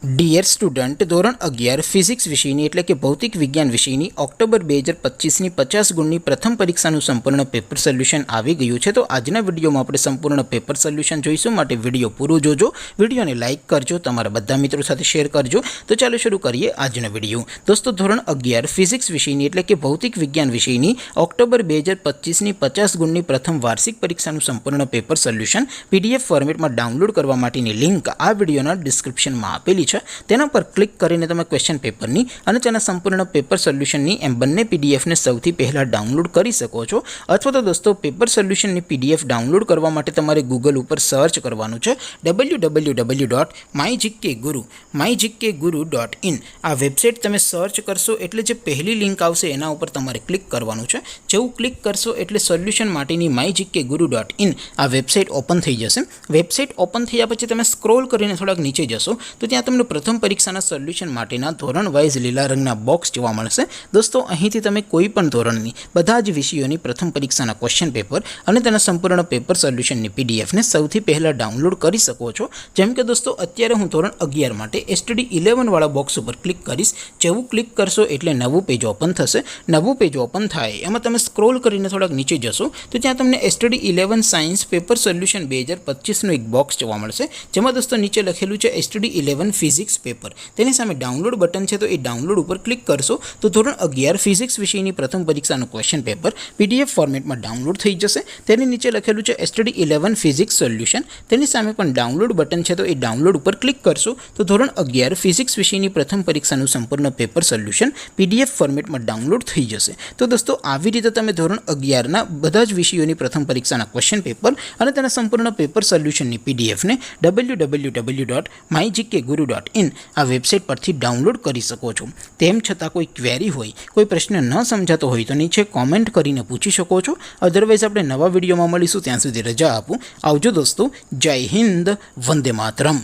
Dear student, ધોરણ 11 physics વિષયની એટલે કે ભૌતિક વિજ્ઞાન વિષયની ઓક્ટોબર 2025ની 50 ગુણની પ્રથમ પરીક્ષાનું સંપૂર્ણ પેપર સોલ્યુશન આવી ગયું છે. તો આજના વિડીયોમાં આપણે સંપૂર્ણ પેપર સોલ્યુશન જોઈશું. માટે વિડીયો પૂરો જોજો, વિડીયોને લાઇક કરજો, તમારા બધા મિત્રો સાથે શેર કરજો. તો ચાલો શરૂ કરીએ આજનો વિડીયો. દોસ્તો, ધોરણ 11 ફિઝિક્સ વિષયની એટલે કે ભૌતિક વિજ્ઞાન વિષયની ઓક્ટોબર 2025ની 50 ગુણની પ્રથમ વાર્ષિક પરીક્ષાનું સંપૂર્ણ પેપર સોલ્યુશન પીડીએફ ફોર્મેટમાં ડાઉનલોડ કરવા માટેની લિંક આ વિડીયોના ડિસ્ક્રિપ્શનમાં આપેલી છે. તેના પર ક્લિક કરીને તમે ક્વેશ્ચન પેપરની અને તેના સંપૂર્ણ પેપર સોલ્યુશનની એમ બંને પીડીએફને સૌથી પહેલાં ડાઉનલોડ કરી શકો છો. અથવા તો દોસ્તો, પેપર સોલ્યુશનની પીડીએફ ડાઉનલોડ કરવા માટે તમારે ગૂગલ ઉપર સર્ચ કરવાનું છે www.mygkguru.in. આ વેબસાઇટ તમે સર્ચ કરશો એટલે જે પહેલી લિંક આવશે એના ઉપર તમારે ક્લિક કરવાનું છે. જેવું ક્લિક કરશો એટલે સોલ્યુશન માટેની mygkguru.in આ વેબસાઇટ ઓપન થઈ જશે. વેબસાઇટ ઓપન થયા પછી તમે સ્ક્રોલ કરીને થોડાક નીચે જશો તો ત્યાં તમને પ્રથમ પરીક્ષાના સોલ્યુશન માટેના ધોરણ વાઇઝ લીલા રંગના બોક્સ જોવા મળશે. દોસ્તો, અહીંથી તમે કોઈ પણ ધોરણની બધા જ વિષયોની પ્રથમ પરીક્ષાના ક્વેશ્ચન પેપર અને તેના સંપૂર્ણ પેપર સોલ્યુશનની પીડીએફને સૌથી પહેલાં ડાઉનલોડ કરી શકો છો. જેમ કે દોસ્તો, અત્યારે હું ધોરણ 11 માટે STD 11 વાળા બોક્સ ઉપર ક્લિક કરીશ. જેવું ક્લિક કરશો એટલે નવું પેજ ઓપન થશે. નવું પેજ ઓપન થાય એમાં તમે સ્ક્રોલ કરીને થોડાક નીચે જશો તો ત્યાં તમને STD 11 સાયન્સ પેપર સોલ્યુશન 2025નું એક બોક્સ જોવા મળશે. જેમાં દોસ્તો નીચે લખેલું છે STD 11 ફિઝિક્સ પેપર. તેની સામે ડાઉનલોડ બટન છે, તો એ ડાઉનલોડ ઉપર ક્લિક કરશો તો ધોરણ 11 ફિઝિક્સ વિષયની પ્રથમ પરીક્ષાનું ક્વેશ્ચન પેપર પીડીએફ ફોર્મેટમાં ડાઉનલોડ થઈ જશે. તેની નીચે લખેલું છે STD 11 ફિઝિક્સ સોલ્યુશન. તેની સામે પણ ડાઉનલોડ બટન છે, તો એ ડાઉનલોડ ઉપર ક્લિક કરશો તો ધોરણ 11 ફિઝિક્સ વિષયની પ્રથમ પરીક્ષાનું સંપૂર્ણ પેપર સોલ્યુશન પીડીએફ ફોર્મેટમાં ડાઉનલોડ થઈ જશે. તો દોસ્તો, આવી રીતે તમે ધોરણ 11ના બધા જ વિષયોની પ્રથમ પરીક્ષાના ક્વેશ્ચન પેપર અને તેના સંપૂર્ણ પેપર સોલ્યુશનની પીડીએફને www.mygkguru.in આ વેબસાઇટ પરથી ડાઉનલોડ કરી શકો છો. તેમ છતાં કોઈ ક્વેરી હોય, કોઈ પ્રશ્ન ન સમજાતો હોય તો નીચે કોમેન્ટ કરીને પૂછી શકો છો. અધરવાઇઝ આપણે નવા વિડીયોમાં મળીશું. ત્યાં સુધી રજા આપું. આવજો દોસ્તો. જય હિન્દ. વંદે માતરમ.